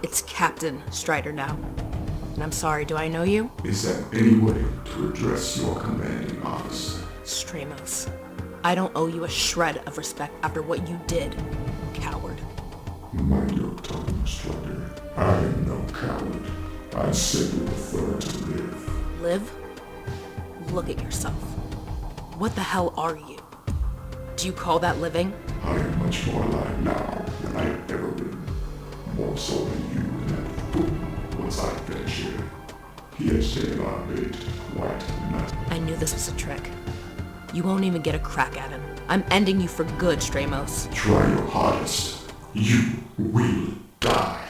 It's Captain Strider now. And I'm sorry, do I know you? Is there any way to address your commanding officer? Stramos. I don't owe you a shred of respect after what you did, coward. Mind your tongue, Strider. I am no coward. I simply prefer to live. Live? Look at yourself. What the hell are you? Do you call that living? I am much more alive now than I have ever been. More so than you and that fool once I finish here. He has taken our bait quite enough. I knew this was a trick. You won't even get a crack at him. I'm ending you for good, Stramos. Try your hardest. You will die.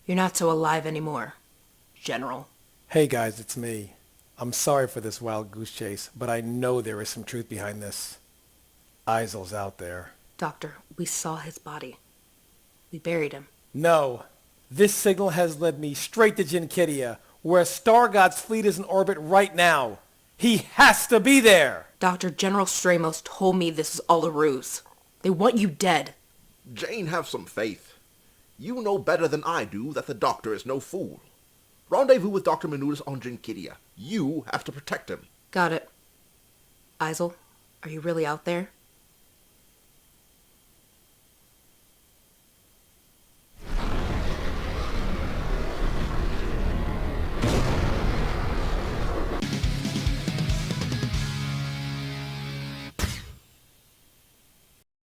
You're not so alive anymore, General. Hey guys, it's me. I'm sorry for this wild goose chase, but I know there is some truth behind this. Isel's out there. Doctor, we saw his body. We buried him. No. This signal has led me straight to Jinkidia, where Star God's fleet is in orbit right now. He has to be there! Dr. General Stramos told me this is all a ruse. They want you dead. Jane, have some faith. You know better than I do that the Doctor is no fool. Rendezvous with Dr. Menudis on Jinkidia. You have to protect him. Got it. Isel, are you really out there?